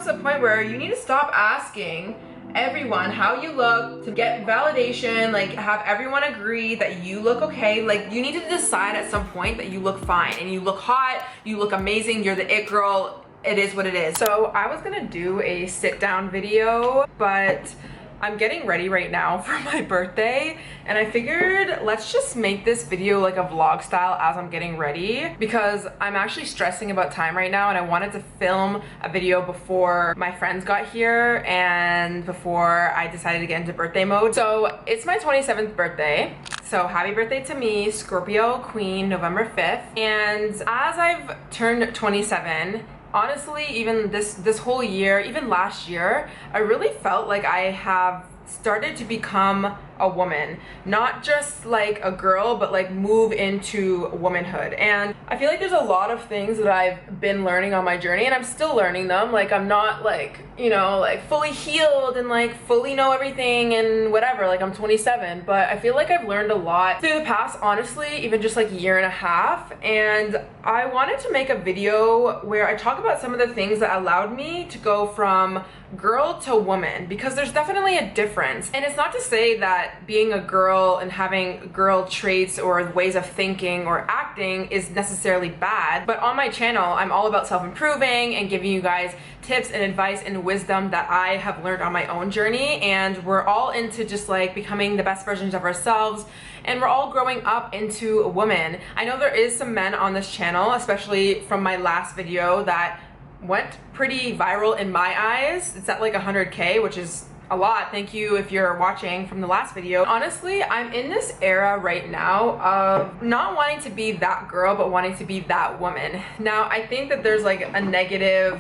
comes to a point where you need to stop asking everyone how you look to get validation, like have everyone agree that you look okay. Like you need to decide at some point that you look fine and you look hot, you look amazing, you're the it girl. It is what it is. So I was gonna do a sit down video, but I'm getting ready right now for my birthday, and I figured let's just make this video like a vlog style as I'm getting ready, because I'm actually stressing about time right now and I wanted to film a video before my friends got here and before I decided to get into birthday mode. So it's my 27th birthday. So happy birthday to me, Scorpio Queen, November 5th. And as I've turned 27, honestly, even this whole year, even last year, I really felt like I have started to become a woman, not just like a girl, but like move into womanhood. And I feel like there's a lot of things that I've been learning on my journey, and I'm still learning them. Like I'm not like, you know, like fully healed and like fully know everything and whatever. Like I'm 27, but I feel like I've learned a lot through the past, honestly, even just like year and a half. And I wanted to make a video where I talk about some of the things that allowed me to go from girl to woman, because there's definitely a difference. And it's not to say that being a girl and having girl traits or ways of thinking or acting is necessarily bad, but on my channel I'm all about self-improving and giving you guys tips and advice and wisdom that I have learned on my own journey. And we're all into just like becoming the best versions of ourselves, and we're all growing up into a woman. I know there is some men on this channel, especially from my last video that went pretty viral in my eyes. It's at like 100K, which is a lot. Thank you if you're watching from the last video. Honestly, I'm in this era right now of not wanting to be that girl, but wanting to be that woman. Now, I think that there's like a negative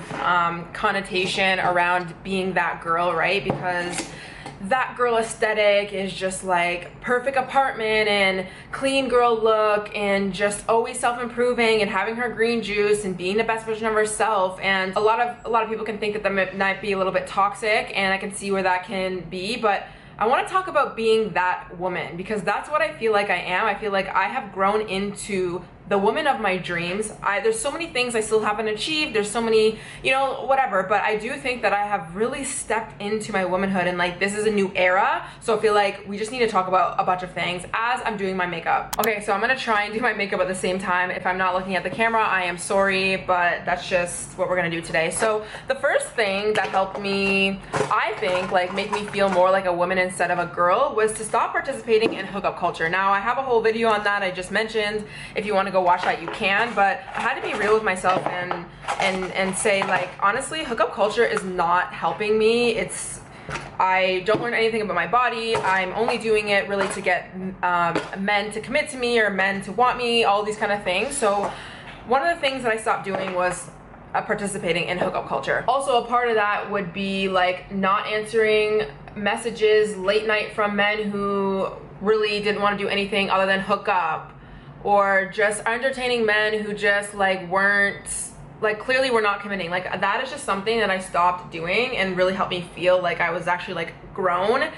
connotation around being that girl, right? Because that girl aesthetic is just like perfect apartment and clean girl look and just always self-improving and having her green juice and being the best version of herself. And a lot of people can think that that might be a little bit toxic, and I can see where that can be, but I want to talk about being that woman, because that's what I feel like I am. I feel like I have grown into the woman of my dreams. There's so many things I still haven't achieved. There's so many, you know, whatever, but I do think that I have really stepped into my womanhood, and like this is a new era. So I feel like we just need to talk about a bunch of things as I'm doing my makeup. Okay, so I'm gonna try and do my makeup at the same time. If I'm not looking at the camera, I am sorry, but that's just what we're gonna do today. So the first thing that helped me, I think, like make me feel more like a woman instead of a girl, was to stop participating in hookup culture. Now, I have a whole video on that I just mentioned. If you want to go watch that, you can, but I had to be real with myself and say, like, honestly, hookup culture is not helping me. I don't learn anything about my body. I'm only doing it really to get men to commit to me or men to want me, all these kind of things. So one of the things that I stopped doing was participating in hookup culture. Also, a part of that would be like not answering messages late night from men who really didn't want to do anything other than hook up, or just entertaining men who just like weren't, like clearly were not committing. Like that is just something that I stopped doing and really helped me feel like I was actually like grown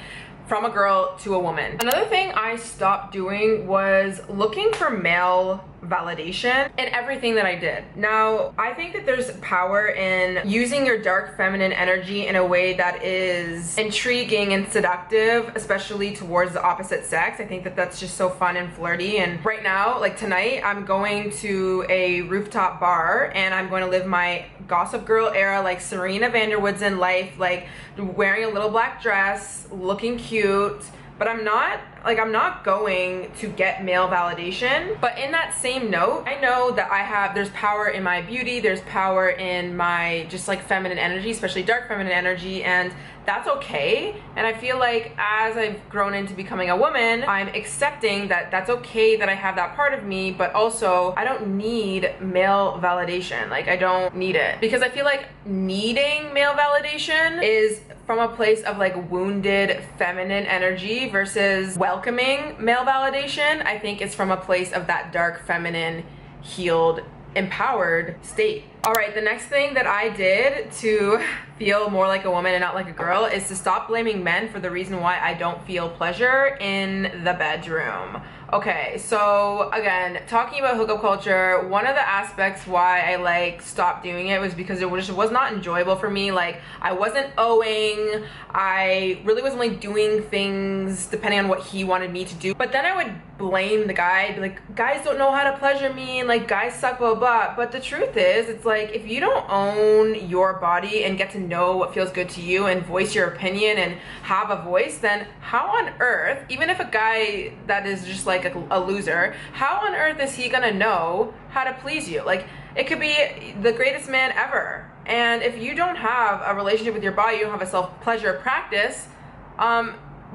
from a girl to a woman. Another thing I stopped doing was looking for male validation in everything that I did. Now, I think that there's power in using your dark feminine energy in a way that is intriguing and seductive, especially towards the opposite sex. I think that that's just so fun and flirty. And right now, like tonight, I'm going to a rooftop bar and I'm going to live my Gossip Girl era, like Serena Vanderwoodsen life, like wearing a little black dress, looking cute. But I'm not going to get male validation. But in that same note, I know that there's power in my beauty, there's power in my just like feminine energy, especially dark feminine energy, and that's okay. And I feel like as I've grown into becoming a woman, I'm accepting that that's okay that I have that part of me, but also I don't need male validation. Like I don't need it, because I feel like needing male validation is from a place of like wounded feminine energy, versus welcoming male validation, I think it's from a place of that dark feminine, healed, empowered state. All right, the next thing that I did to feel more like a woman and not like a girl is to stop blaming men for the reason why I don't feel pleasure in the bedroom. Okay, so again, talking about hookup culture, one of the aspects why I like stopped doing it was because it just was not enjoyable for me. Like, I wasn't owing, I really was only doing things depending on what he wanted me to do. But then I would blame the guy, be like, guys don't know how to pleasure me, and like guys suck, blah, blah. But the truth is, it's like, if you don't own your body and get to know what feels good to you and voice your opinion and have a voice, then how on earth, even if a guy that is just like a loser, how on earth is he gonna know how to please you? Like, it could be the greatest man ever, and if you don't have a relationship with your body, you don't have a self-pleasure practice,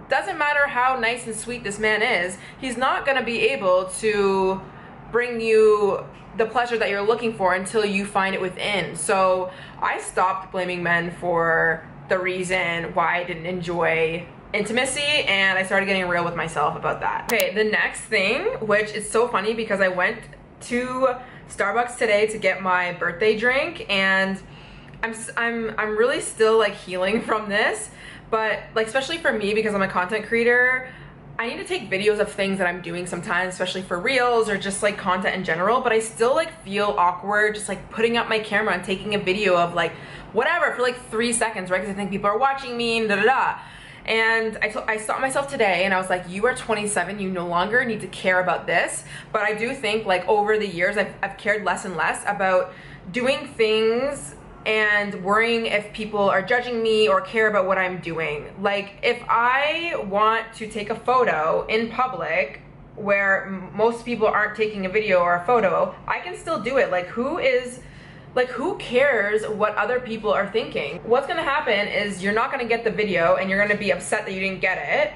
doesn't matter how nice and sweet this man is, he's not gonna be able to bring you the pleasure that you're looking for until you find it within. So I stopped blaming men for the reason why I didn't enjoy intimacy, and I started getting real with myself about that. Okay, the next thing, which is so funny because I went to Starbucks today to get my birthday drink, and I'm really still like healing from this, but like, especially for me, because I'm a content creator, I need to take videos of things that I'm doing sometimes, especially for reels or just like content in general, but I still like feel awkward just like putting up my camera and taking a video of like whatever for like 3 seconds, right? Because I think people are watching me and da da da. And I stopped myself today and I was like, you are 27, you no longer need to care about this. But I do think like over the years, I've cared less and less about doing things and worrying if people are judging me or care about what I'm doing. Like, if I want to take a photo in public where most people aren't taking a video or a photo, I can still do it. Like, who cares what other people are thinking? What's gonna happen is you're not gonna get the video and you're gonna be upset that you didn't get it,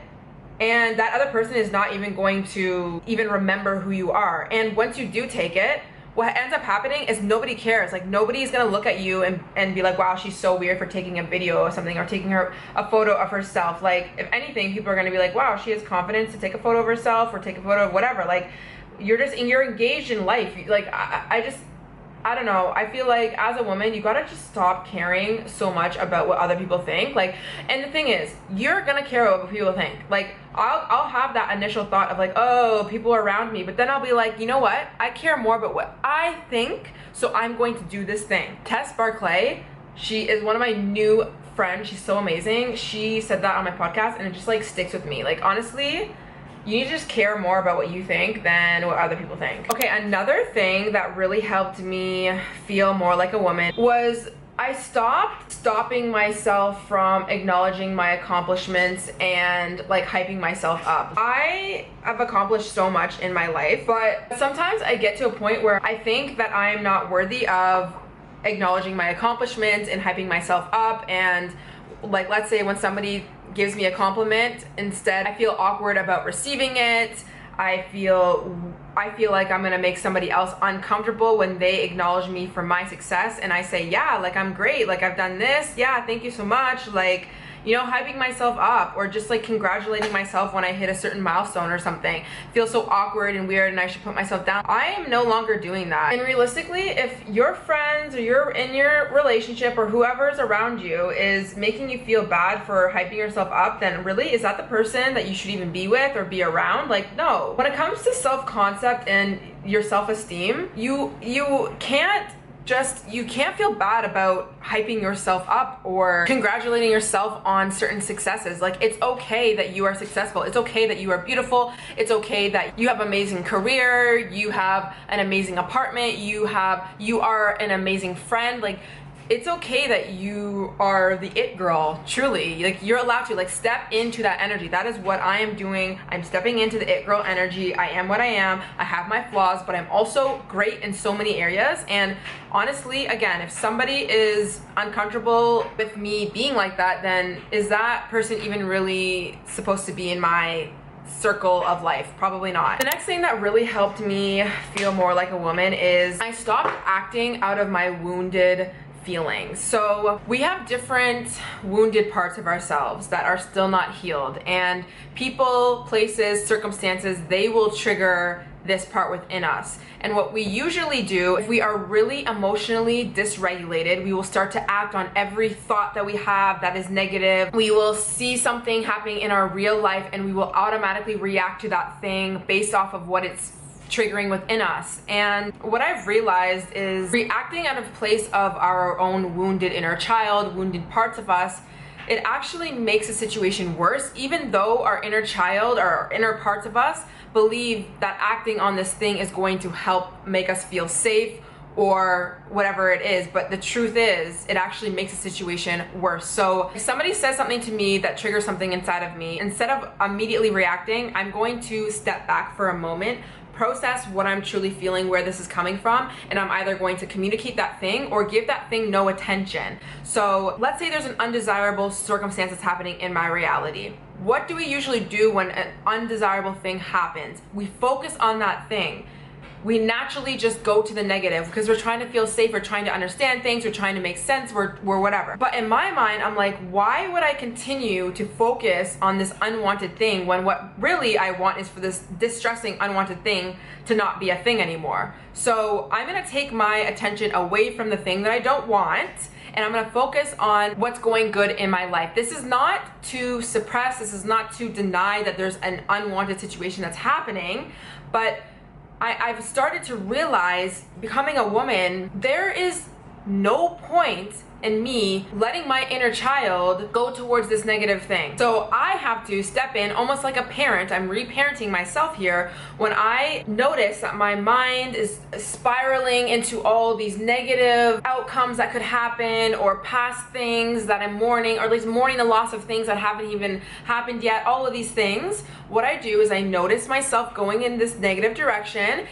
and that other person is not even going to even remember who you are. And once you do take it, what ends up happening is nobody cares. Like, nobody's gonna look at you and be like, wow, she's so weird for taking a video or something, or taking a photo of herself. Like, if anything, people are gonna be like, wow, she has confidence to take a photo of herself or take a photo of whatever. Like, you're engaged in life. Like, I don't know, I feel like as a woman, you gotta just stop caring so much about what other people think. Like, and the thing is, you're gonna care about what people think. Like, I'll have that initial thought of like, oh, people are around me, but then I'll be like, you know what? I care more about what I think, so I'm going to do this thing. Tess Barclay, she is one of my new friends. She's so amazing. She said that on my podcast, and it just like sticks with me. Like, honestly, you need to just care more about what you think than what other people think. Okay, another thing that really helped me feel more like a woman was I stopped stopping myself from acknowledging my accomplishments and like hyping myself up. I have accomplished so much in my life, but sometimes I get to a point where I think that I am not worthy of acknowledging my accomplishments and hyping myself up. And like, let's say when somebody gives me a compliment, instead I feel awkward about receiving it. I feel like I'm gonna make somebody else uncomfortable when they acknowledge me for my success, and I say, yeah, like, I'm great, like, I've done this, yeah, thank you so much, like, you know, hyping myself up, or just like congratulating myself when I hit a certain milestone or something. Feels so awkward and weird and I should put myself down. I am no longer doing that. And realistically, if your friends or you're in your relationship or whoever's around you is making you feel bad for hyping yourself up, then really, is that the person that you should even be with or be around? Like, no. When it comes to self-concept and your self-esteem, you can't feel bad about hyping yourself up or congratulating yourself on certain successes. Like, it's okay that you are successful. It's okay that you are beautiful. It's okay that you have an amazing career, you have an amazing apartment, you are an amazing friend. Like, it's okay that you are the it girl, truly. Like, you're allowed to like step into that energy. That is what I am doing. I'm stepping into the it girl energy. I am what I am. I have my flaws, but I'm also great in so many areas. And honestly, again, if somebody is uncomfortable with me being like that, then is that person even really supposed to be in my circle of life? Probably not. The next thing that really helped me feel more like a woman is I stopped acting out of my wounded feelings. So we have different wounded parts of ourselves that are still not healed, and people, places, circumstances, they will trigger this part within us. And what we usually do, if we are really emotionally dysregulated, we will start to act on every thought that we have that is negative. We will see something happening in our real life and we will automatically react to that thing based off of what it's triggering within us. And what I've realized is reacting out of place of our own wounded inner child, wounded parts of us, it actually makes the situation worse, even though our inner child or our inner parts of us believe that acting on this thing is going to help make us feel safe or whatever it is. But the truth is, it actually makes the situation worse. So if somebody says something to me that triggers something inside of me, instead of immediately reacting, I'm going to step back for a moment, process what I'm truly feeling, where this is coming from, and I'm either going to communicate that thing or give that thing no attention. So let's say there's an undesirable circumstance that's happening in my reality. What do we usually do when an undesirable thing happens? We focus on that thing. We naturally just go to the negative because we're trying to feel safe, we're trying to understand things, we're trying to make sense, we're whatever. But in my mind, I'm like, why would I continue to focus on this unwanted thing when what really I want is for this distressing, unwanted thing to not be a thing anymore? So I'm gonna take my attention away from the thing that I don't want, and I'm gonna focus on what's going good in my life. This is not to suppress, this is not to deny that there's an unwanted situation that's happening, but I've started to realize, becoming a woman, there is no point in me letting my inner child go towards this negative thing. So I have to step in almost like a parent. I'm reparenting myself here when I notice that my mind is spiraling into all these negative outcomes that could happen, or past things that I'm mourning, or at least mourning the loss of things that haven't even happened yet, all of these things. What I do is I notice myself going in this negative direction,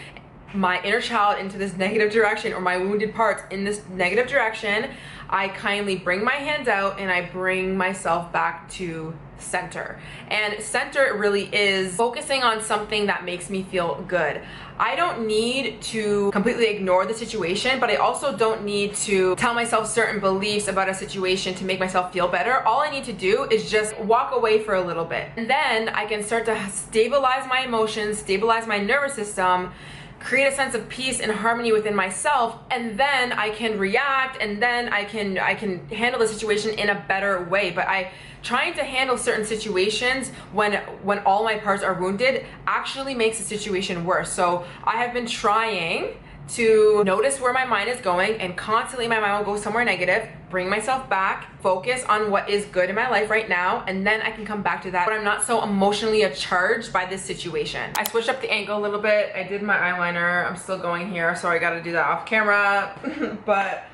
my inner child into this negative direction, or my wounded parts in this negative direction. I kindly bring my hands out and I bring myself back to center. And center really is focusing on something that makes me feel good. I don't need to completely ignore the situation, but I also don't need to tell myself certain beliefs about a situation to make myself feel better. All I need to do is just walk away for a little bit. And then I can start to stabilize my emotions, stabilize my nervous system, create a sense of peace and harmony within myself, and then I can react, and then I can handle the situation in a better way. But trying to handle certain situations when all my parts are wounded actually makes the situation worse. So I have been trying to notice where my mind is going, and constantly my mind will go somewhere negative, bring myself back, focus on what is good in my life right now, and then I can come back to that when I'm not so emotionally charged by this situation. I switched up the angle a little bit. I did my eyeliner. I'm still going here, so I gotta do that off camera. But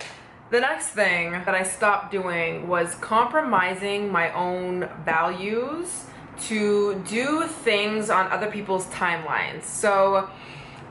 the next thing that I stopped doing was compromising my own values to do things on other people's timelines. So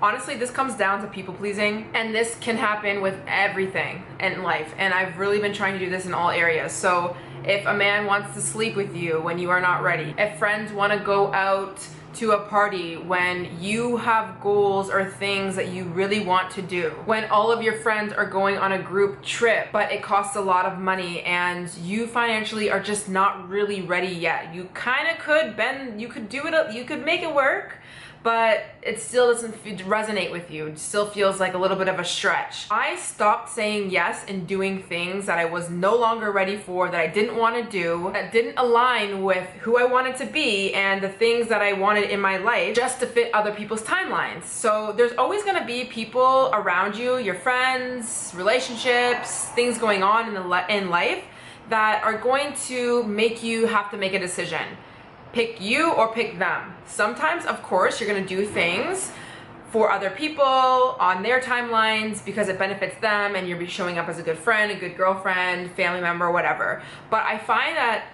honestly, this comes down to people pleasing, and this can happen with everything in life, and I've really been trying to do this in all areas. So if a man wants to sleep with you when you are not ready, if friends want to go out to a party when you have goals or things that you really want to do, when all of your friends are going on a group trip but it costs a lot of money and you financially are just not really ready yet, you kind of could bend, you could do it, you could make it work, but it still doesn't resonate with you. It still feels like a little bit of a stretch. I stopped saying yes and doing things that I was no longer ready for, that I didn't want to do, that didn't align with who I wanted to be and the things that I wanted in my life, just to fit other people's timelines. So there's always going to be people around you, your friends, relationships, things going on in life that are going to make you have to make a decision. Pick you or pick them. Sometimes, of course, you're gonna do things for other people on their timelines because it benefits them and you're showing up as a good friend, a good girlfriend, family member, whatever. But I find that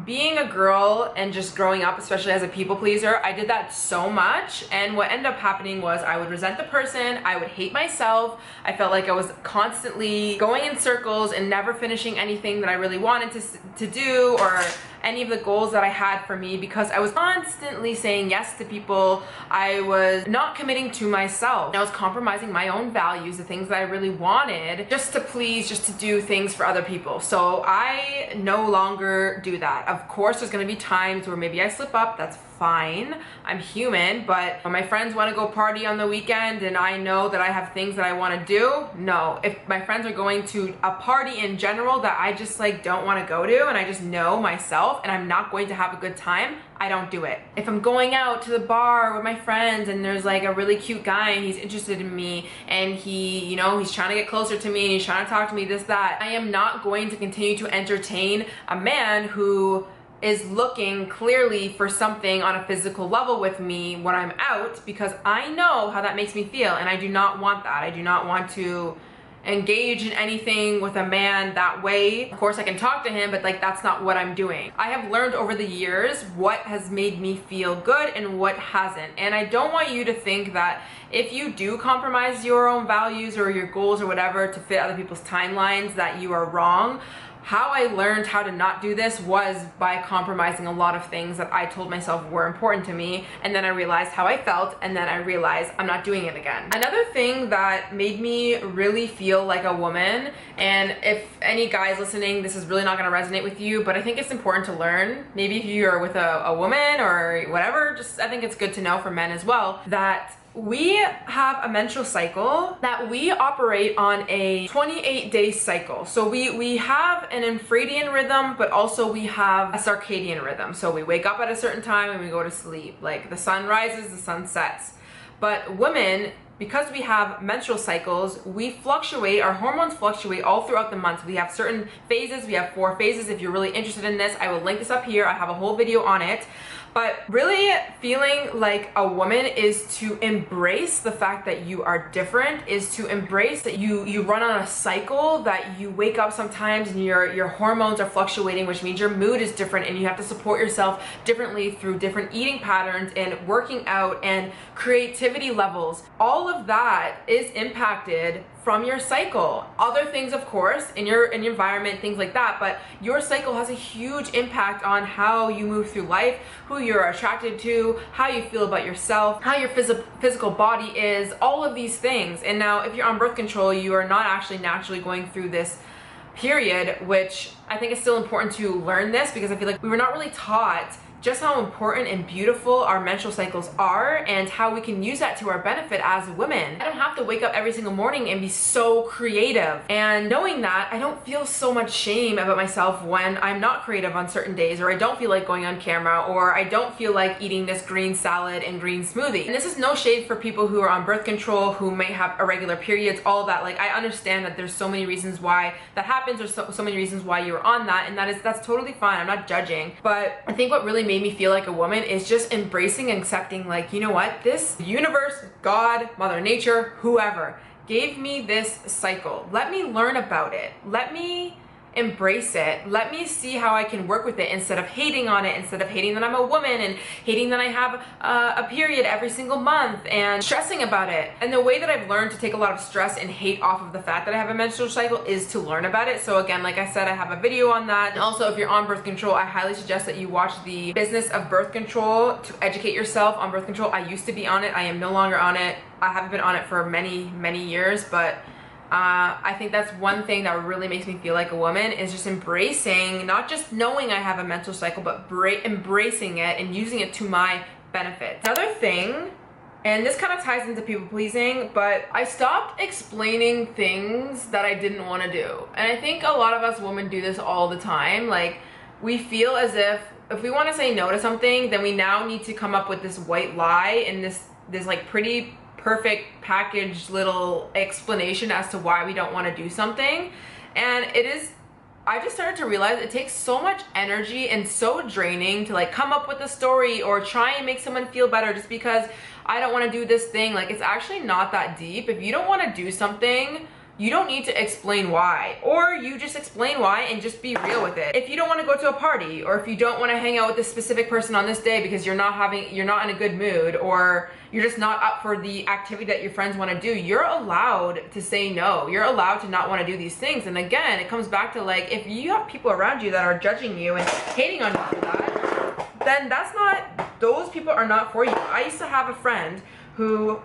being a girl and just growing up, especially as a people pleaser, I did that so much, and what ended up happening was I would resent the person, I would hate myself, I felt like I was constantly going in circles and never finishing anything that I really wanted to do, or any of the goals that I had for me, because I was constantly saying yes to people. I was not committing to myself. I was compromising my own values, the things that I really wanted, just to please, just to do things for other people. So I no longer do that. Of course, there's gonna be times where maybe I slip up, that's fine. I'm human, but when my friends want to go party on the weekend and I know that I have things that I want to do, no. If my friends are going to a party in general that I just like don't want to go to, and I just know myself and I'm not going to have a good time, I don't do it. If I'm going out to the bar with my friends and there's like a really cute guy and he's interested in me and he, you know, he's trying to get closer to me and he's trying to talk to me, this, that, I am not going to continue to entertain a man who is looking clearly for something on a physical level with me when I'm out, because I know how that makes me feel and I do not want that. I do not want to engage in anything with a man that way. Of course I can talk to him, but like that's not what I'm doing. I have learned over the years what has made me feel good and what hasn't. And I don't want you to think that if you do compromise your own values or your goals or whatever to fit other people's timelines that you are wrong. How I learned how to not do this was by compromising a lot of things that I told myself were important to me, and then I realized how I felt, and then I realized I'm not doing it again. Another thing that made me really feel like a woman, and if any guys listening, this is really not going to resonate with you, but I think it's important to learn, maybe if you're with a woman or whatever, just I think it's good to know for men as well, that we have a menstrual cycle, that we operate on a 28-day cycle. So we have an infradian rhythm, but also we have a circadian rhythm. So we wake up at a certain time and we go to sleep. Like the sun rises, the sun sets. But women, because we have menstrual cycles, we fluctuate, our hormones fluctuate all throughout the month. We have certain phases, we have 4 phases. If you're really interested in this, I will link this up here. I have a whole video on it. But really feeling like a woman is to embrace the fact that you are different, is to embrace that you run on a cycle, that you wake up sometimes and your hormones are fluctuating, which means your mood is different and you have to support yourself differently through different eating patterns and working out and creativity levels. All of that is impacted from your cycle. Other things, of course, in your environment, things like that, but your cycle has a huge impact on how you move through life, who you're attracted to, how you feel about yourself, how your physical body is, all of these things. And now if you're on birth control, you are not actually naturally going through this period, which I think is still important to learn this, because I feel like we were not really taught just how important and beautiful our menstrual cycles are and how we can use that to our benefit as women. I don't have to wake up every single morning and be so creative. And knowing that, I don't feel so much shame about myself when I'm not creative on certain days, or I don't feel like going on camera, or I don't feel like eating this green salad and green smoothie. And this is no shade for people who are on birth control, who may have irregular periods, all that. Like, I understand that there's so many reasons why that happens, or so many reasons why you're on that, and that's totally fine. I'm not judging. But I think what really made me feel like a woman is just embracing and accepting, like, you know what, this universe, God, Mother Nature, whoever gave me this cycle. Let me learn about it. Let me embrace it. Let me see how I can work with it, instead of hating on it, instead of hating that I'm a woman and hating that I have a period every single month and stressing about it. And the way that I've learned to take a lot of stress and hate off of the fact that I have a menstrual cycle is to learn about it. So again, like I said, I have a video on that. And also, if you're on birth control, I highly suggest that you watch the Business of Birth Control to educate yourself on birth control. I used to be on it. I am no longer on it. I haven't been on it for many, many years, but I think that's one thing that really makes me feel like a woman, is just embracing, not just knowing I have a menstrual cycle, but embracing it and using it to my benefit. Another thing, and this kind of ties into people pleasing, but I stopped explaining things that I didn't want to do. And I think a lot of us women do this all the time. Like, we feel as if we want to say no to something, then we now need to come up with this white lie and this like pretty perfect packaged little explanation as to why we don't want to do something. And I just started to realize it takes so much energy and so draining to like come up with a story or try and make someone feel better just because I don't want to do this thing. Like, it's actually not that deep. If you don't want to do something, you don't need to explain why, or you just explain why and just be real with it. If you don't want to go to a party, or if you don't want to hang out with this specific person on this day because you're not in a good mood, or you're just not up for the activity that your friends want to do, you're allowed to say no. You're allowed to not want to do these things. And again, it comes back to, like, if you have people around you that are judging you and hating on you for that, then those people are not for you. I used to have a friend who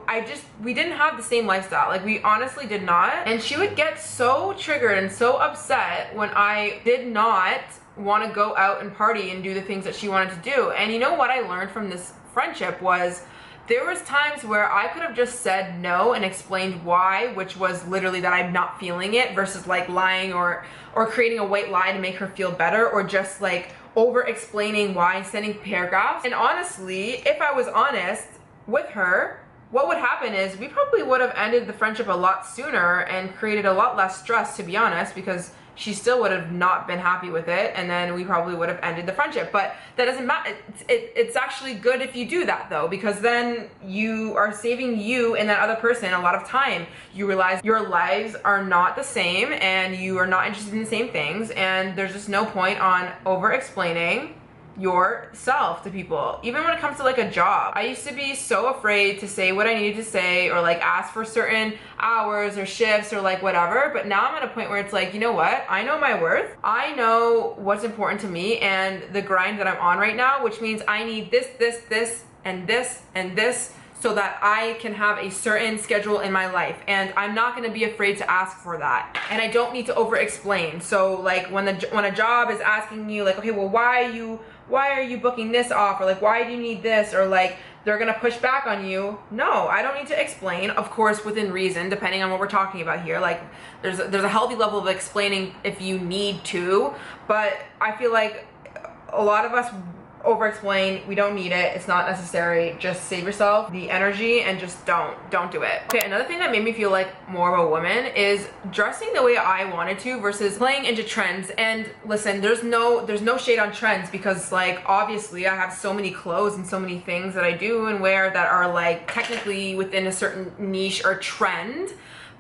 we didn't have the same lifestyle. Like, we honestly did not. And she would get so triggered and so upset when I did not want to go out and party and do the things that she wanted to do. And you know what I learned from this friendship was, there was times where I could have just said no and explained why, which was literally that I'm not feeling it, versus like lying or creating a white lie to make her feel better, or just like over explaining why, sending paragraphs. And honestly, if I was honest with her, what would happen is we probably would have ended the friendship a lot sooner and created a lot less stress, to be honest, because she still would have not been happy with it, and then we probably would have ended the friendship. But that doesn't matter. It's actually good if you do that, though, because then you are saving you and that other person a lot of time. You realize your lives are not the same and you are not interested in the same things, and there's just no point on over explaining yourself to people. Even when it comes to like a job, I used to be so afraid to say what I needed to say, or like ask for certain hours or shifts or like whatever. But now I'm at a point where it's like, you know what, I know my worth, I know what's important to me and the grind that I'm on right now, which means I need this and this and this so that I can have a certain schedule in my life, and I'm not going to be afraid to ask for that, and I don't need to over explain. So like when a job is asking you like, okay, well, why are you booking this off, or like, why do you need this, or like they're gonna push back on you, no, I don't need to explain. Of course, within reason, depending on what we're talking about here. Like there's a healthy level of explaining if you need to, but I feel like a lot of us over explain. We don't need it, it's not necessary. Just save yourself the energy and just don't do it. Okay, another thing that made me feel like more of a woman is dressing the way I wanted to versus playing into trends. And listen, there's no shade on trends, because like obviously I have so many clothes and so many things that I do and wear that are like technically within a certain niche or trend.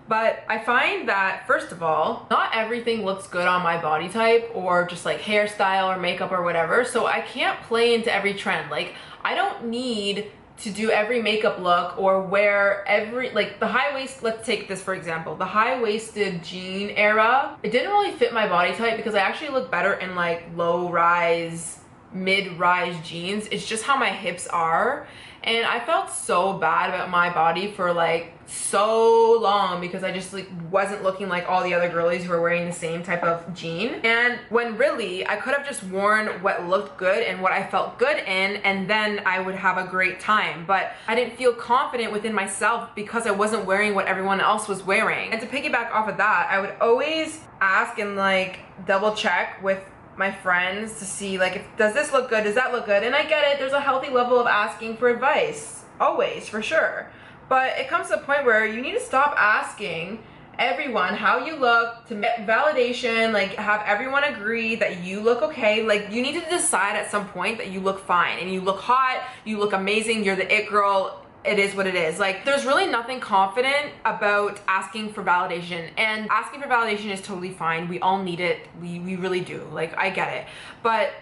But I find that, first of all, not everything looks good on my body type, or just like hairstyle or makeup or whatever. So I can't play into every trend. Like, I don't need to do every makeup look or wear every, like the high waist, let's take this for example, the high-waisted jean era. It didn't really fit my body type because I actually look better in like low-rise, mid-rise jeans. It's just how my hips are. And I felt so bad about my body for like so long because I just like wasn't looking like all the other girlies who were wearing the same type of jean. And when really I could have just worn what looked good and what I felt good in, and then I would have a great time. But I didn't feel confident within myself because I wasn't wearing what everyone else was wearing. And to piggyback off of that, I would always ask and like double check with my friends to see like, does this look good, does that look good? And I get it, there's a healthy level of asking for advice, always, for sure. But it comes to a point where you need to stop asking everyone how you look to get validation, like have everyone agree that you look okay. Like, you need to decide at some point that you look fine and you look hot, you look amazing, you're the it girl. It is what it is. Like, there's really nothing confident about asking for validation, and asking for validation is totally fine. We all need it. We really do. Like, I get it. But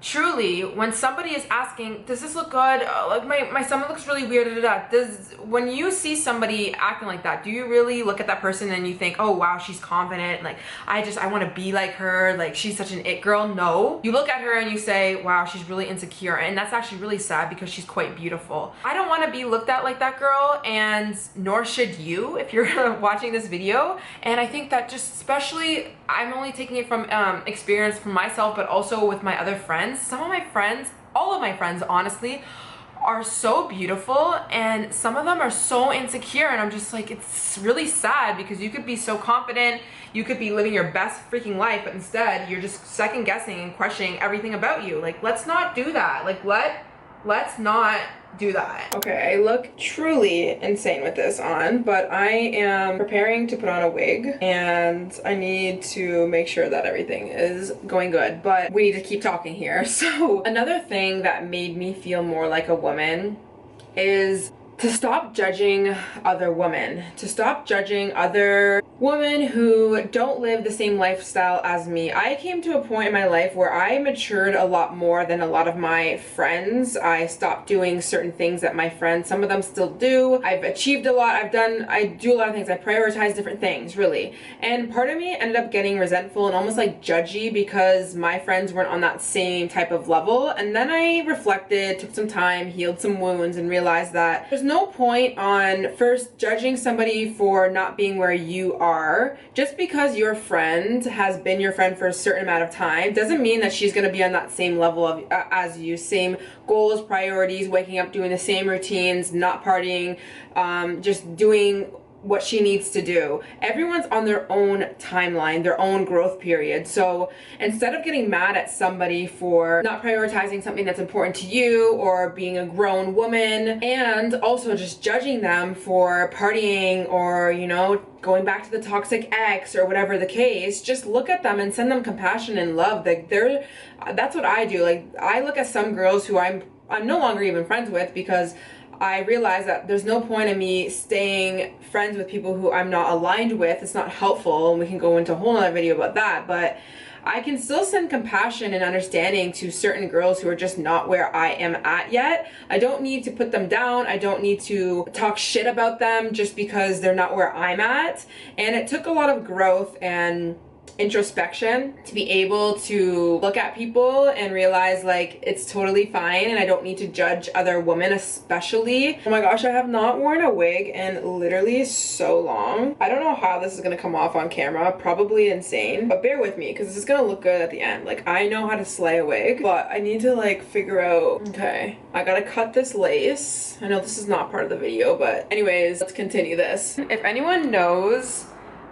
truly, when somebody is asking, does this look good? Like my stomach looks really weird. When you see somebody acting like that, do you really look at that person and you think, oh wow, she's confident, like I want to be like her, like she's such an it girl? No, you look at her and you say, wow, she's really insecure. And that's actually really sad because she's quite beautiful. I don't want to be looked at like that girl, and nor should you if you're watching this video. And I think that just, especially, I'm only taking it from experience from myself, but also with my other friends. Some of my friends, all of my friends honestly, are so beautiful, and some of them are so insecure, and I'm just like, it's really sad because you could be so confident, you could be living your best freaking life, but instead you're just second guessing and questioning everything about you. Like, let's not do that. Like, let's not do that. Okay, I look truly insane with this on, but I am preparing to put on a wig and I need to make sure that everything is going good, but we need to keep talking here. So another thing that made me feel more like a woman is to stop judging other women, to stop judging other women who don't live the same lifestyle as me. I came to a point in my life where I matured a lot more than a lot of my friends. I stopped doing certain things that my friends, some of them still do. I've achieved a lot. I do a lot of things. I prioritize different things, really. And part of me ended up getting resentful and almost like judgy because my friends weren't on that same type of level. And then I reflected, took some time, healed some wounds, and realized that there's no point on first judging somebody for not being where you are. Just because your friend has been your friend for a certain amount of time doesn't mean that she's going to be on that same level of as you, same goals, priorities, waking up, doing the same routines, not partying, just doing what she needs to do. Everyone's on their own timeline, their own growth period. So instead of getting mad at somebody for not prioritizing something that's important to you or being a grown woman, and also just judging them for partying or, you know, going back to the toxic ex or whatever the case, just look at them and send them compassion and love. Like that's what I do. Like I look at some girls who I'm no longer even friends with because I realize that there's no point in me staying friends with people who I'm not aligned with. It's not helpful, and we can go into a whole other video about that, but I can still send compassion and understanding to certain girls who are just not where I am at yet. I don't need to put them down. I don't need to talk shit about them just because they're not where I'm at. And it took a lot of growth and introspection to be able to look at people and realize like it's totally fine and I don't need to judge other women, especially. Oh my gosh, I have not worn a wig in literally so long. I don't know how this is gonna come off on camera, probably insane, but bear with me because this is gonna look good at the end. Like I know how to slay a wig, but I need to like figure out, okay, I gotta cut this lace. I know this is not part of the video, but anyways, let's continue this. If anyone knows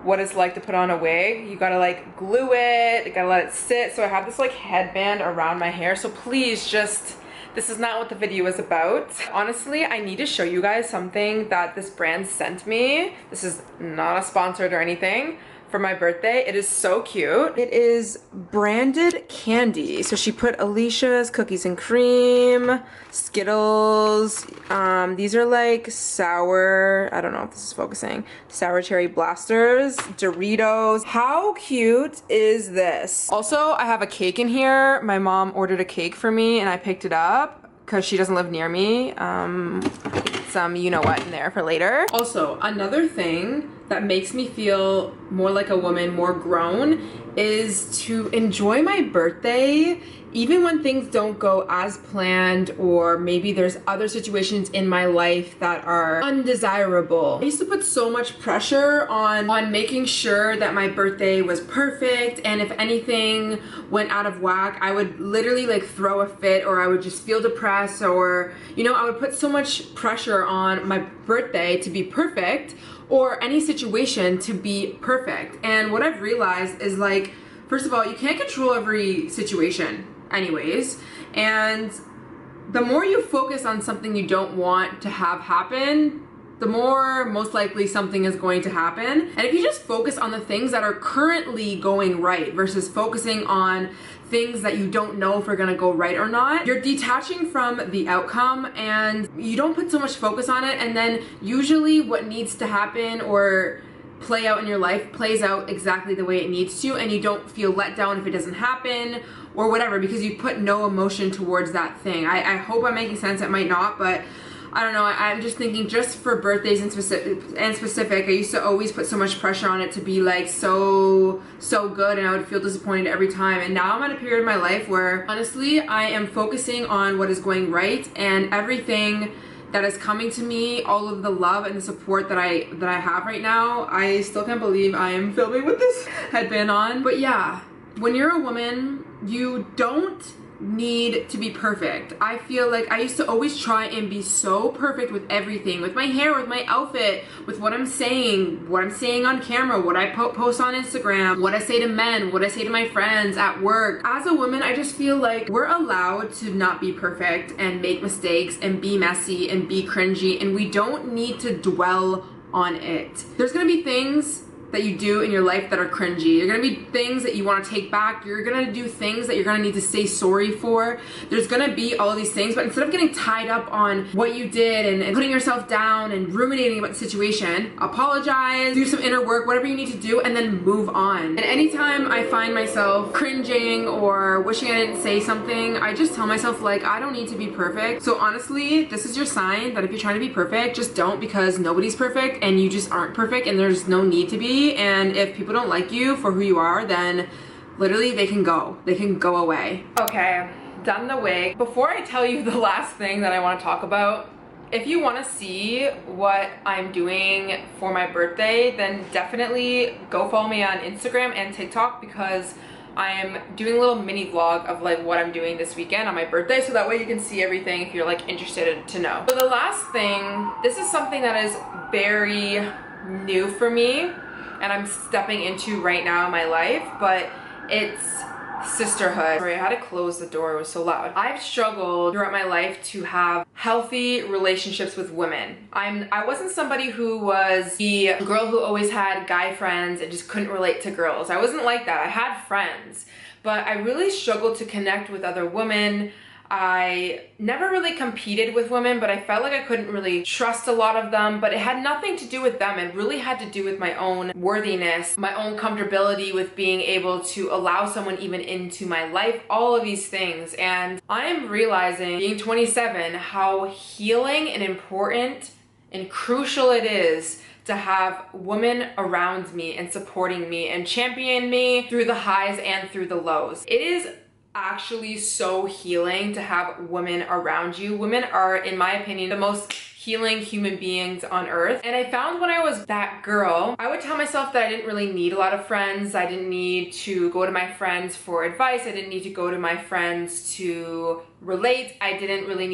what it's like to put on a wig, you gotta like glue it, you gotta let it sit. So I have this like headband around my hair, so please just, this is not what the video is about. Honestly, I need to show you guys something that this brand sent me. This is not a sponsored or anything. For my birthday. It is so cute. It is branded candy. So she put Alicia's cookies and cream, Skittles. These are like sour, I don't know if this is focusing, sour cherry blasters, Doritos. How cute is this? Also, I have a cake in here. My mom ordered a cake for me and I picked it up because she doesn't live near me. Some you know what in there for later. Also, another thing that makes me feel more like a woman, more grown, is to enjoy my birthday even when things don't go as planned, or maybe there's other situations in my life that are undesirable. I used to put so much pressure on making sure that my birthday was perfect, and if anything went out of whack, I would literally like throw a fit, or I would just feel depressed, or you know, I would put so much pressure on my birthday to be perfect, or any situation to be perfect. And what I've realized is like, first of all, you can't control every situation anyways, and the more you focus on something you don't want to have happen, the more most likely something is going to happen. And if you just focus on the things that are currently going right versus focusing on things that you don't know if are gonna go right or not, you're detaching from the outcome and you don't put so much focus on it, and then usually what needs to happen or play out in your life plays out exactly the way it needs to, and you don't feel let down if it doesn't happen or whatever, because you put no emotion towards that thing. I hope I'm making sense. It might not, but I don't know. I'm just thinking, just for birthdays in specific, I used to always put so much pressure on it to be like so good, and I would feel disappointed every time. And now I'm at a period of my life where honestly I am focusing on what is going right, and everything that is coming to me, all of the love and the support that I have right now. I still can't believe I am filming with this headband on. But yeah, when you're a woman, you don't need to be perfect. I feel like I used to always try and be so perfect with everything, with my hair, with my outfit, with what I'm saying on camera, what I post on Instagram, what I say to men, what I say to my friends at work. As a woman, I just feel like we're allowed to not be perfect and make mistakes and be messy and be cringy, and we don't need to dwell on it. There's gonna be things that you do in your life that are cringy. You're gonna be things that you wanna take back. You're gonna do things that you're gonna need to say sorry for. There's gonna be all of these things, but instead of getting tied up on what you did and putting yourself down and ruminating about the situation, apologize, do some inner work, whatever you need to do, and then move on. And anytime I find myself cringing or wishing I didn't say something, I just tell myself, like, I don't need to be perfect. So honestly, this is your sign that if you're trying to be perfect, just don't, because nobody's perfect and you just aren't perfect and there's no need to be. And if people don't like you for who you are, then literally they can go away. Okay, done the wig. Before I tell you the last thing that I want to talk about, if you want to see what I'm doing for my birthday, then definitely go follow me on Instagram and TikTok, because I am doing a little mini vlog of like what I'm doing this weekend on my birthday, so that way you can see everything if you're like interested to know. So the last thing, this is something that is very new for me and I'm stepping into right now in my life, but it's sisterhood. Sorry, I had to close the door, it was so loud. I've struggled throughout my life to have healthy relationships with women. I wasn't somebody who was the girl who always had guy friends and just couldn't relate to girls. I wasn't like that. I had friends, but I really struggled to connect with other women. I never really competed with women, but I felt like I couldn't really trust a lot of them, but it had nothing to do with them. It really had to do with my own worthiness, my own comfortability with being able to allow someone even into my life, all of these things. And I am realizing, being 27, how healing and important and crucial it is to have women around me and supporting me and championing me through the highs and through the lows. It is actually so healing to have women around you. Women are, in my opinion, the most healing human beings on earth. And I found when I was that girl, I would tell myself that I didn't really need a lot of friends. I didn't need to go to my friends for advice. I didn't need to go to my friends to relate. I didn't really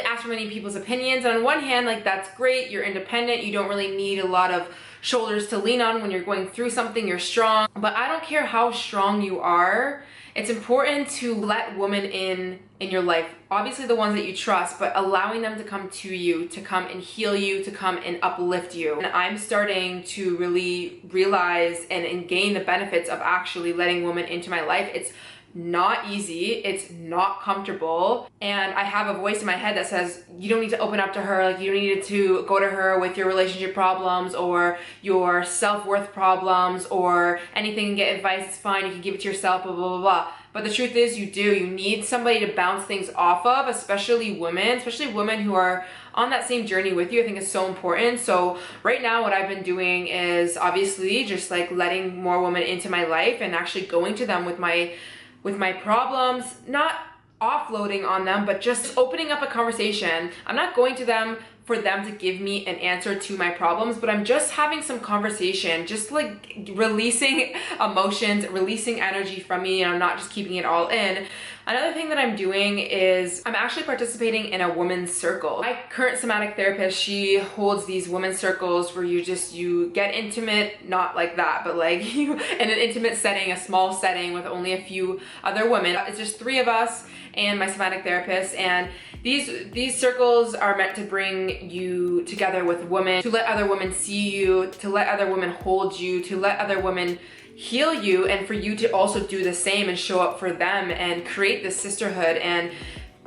ask for many people's opinions. And on one hand, like, that's great. You're independent. You don't really need a lot of shoulders to lean on when you're going through something. You're strong. But I don't care how strong you are. It's important to let women in your life. Obviously the ones that you trust, but allowing them to come to you, to come and heal you, to come and uplift you. And I'm starting to really realize and gain the benefits of actually letting women into my life. It's not easy, it's not comfortable, and I have a voice in my head that says you don't need to open up to her, like you don't need to go to her with your relationship problems or your self-worth problems or anything and get advice. It's fine, you can give it to yourself, blah blah blah blah. But the truth is, you need somebody to bounce things off of, especially women who are on that same journey with you. I think is so important. So right now what I've been doing is obviously just like letting more women into my life and actually going to them with my problems, not offloading on them, but just opening up a conversation. I'm not going to them for them to give me an answer to my problems, but I'm just having some conversation, just like releasing emotions, releasing energy from me, and I'm not just keeping it all in. Another thing that I'm doing is I'm actually participating in a women's circle. My current somatic therapist, she holds these women's circles where you get intimate, not like that, but like you in an intimate setting, a small setting with only a few other women. It's just 3 of us and my somatic therapist, and these circles are meant to bring you together with women, to let other women see you, to let other women hold you, to let other women heal you, and for you to also do the same and show up for them and create this sisterhood and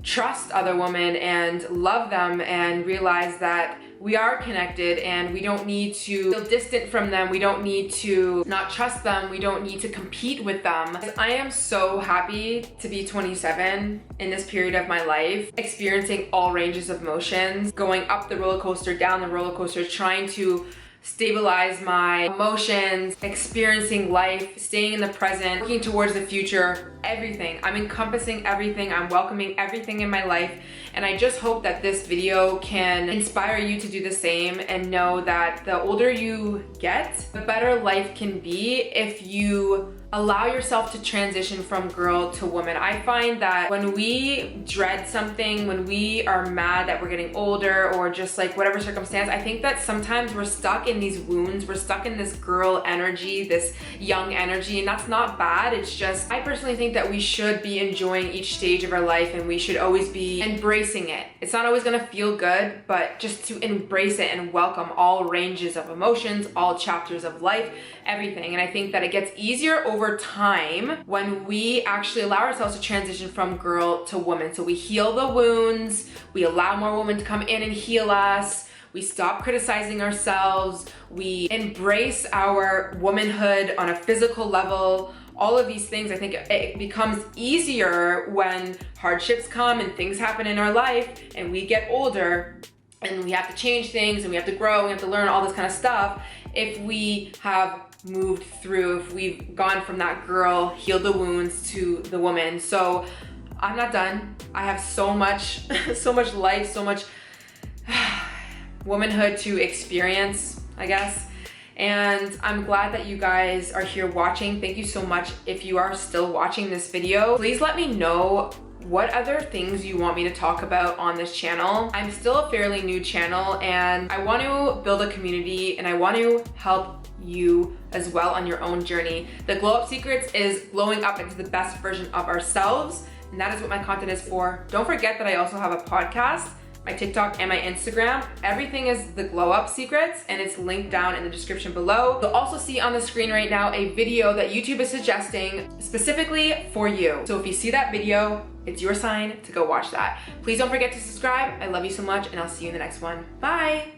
trust other women and love them and realize that we are connected and we don't need to feel distant from them. We don't need to not trust them. We don't need to compete with them. I am so happy to be 27 in this period of my life, experiencing all ranges of emotions, going up the roller coaster, down the roller coaster, trying to stabilize my emotions, experiencing life, staying in the present, working towards the future, everything. I'm encompassing everything. I'm welcoming everything in my life. And I just hope that this video can inspire you to do the same and know that the older you get, the better life can be if you allow yourself to transition from girl to woman. I find that when we dread something, when we are mad that we're getting older or just like whatever circumstance, I think that sometimes we're stuck in these wounds, we're stuck in this girl energy, this young energy, and that's not bad. It's just, I personally think that we should be enjoying each stage of our life and we should always be embracing it. It's not always gonna feel good, but just to embrace it and welcome all ranges of emotions, all chapters of life, everything. And I think that it gets easier over time when we actually allow ourselves to transition from girl to woman. So we heal the wounds, we allow more women to come in and heal us, we stop criticizing ourselves, we embrace our womanhood on a physical level. All of these things, I think it becomes easier when hardships come and things happen in our life and we get older and we have to change things and we have to grow, we have to learn all this kind of stuff. If we have moved through, if we've gone from that girl, healed the wounds, to the woman. So I'm not done. I have so much, so much life, so much womanhood to experience, I guess. And I'm glad that you guys are here watching. Thank you so much. If you are still watching this video, please let me know what other things you want me to talk about on this channel. I'm still a fairly new channel and I want to build a community and I want to help you as well on your own journey. The Glow Up Secrets is glowing up into the best version of ourselves, and that is what my content is for. Don't forget that I also have a podcast, my TikTok and my Instagram. Everything is the Glow Up Secrets and it's linked down in the description below. You'll also see on the screen right now a video that YouTube is suggesting specifically for you. So if you see that video, it's your sign to go watch that. Please don't forget to subscribe. I love you so much and I'll see you in the next one. Bye.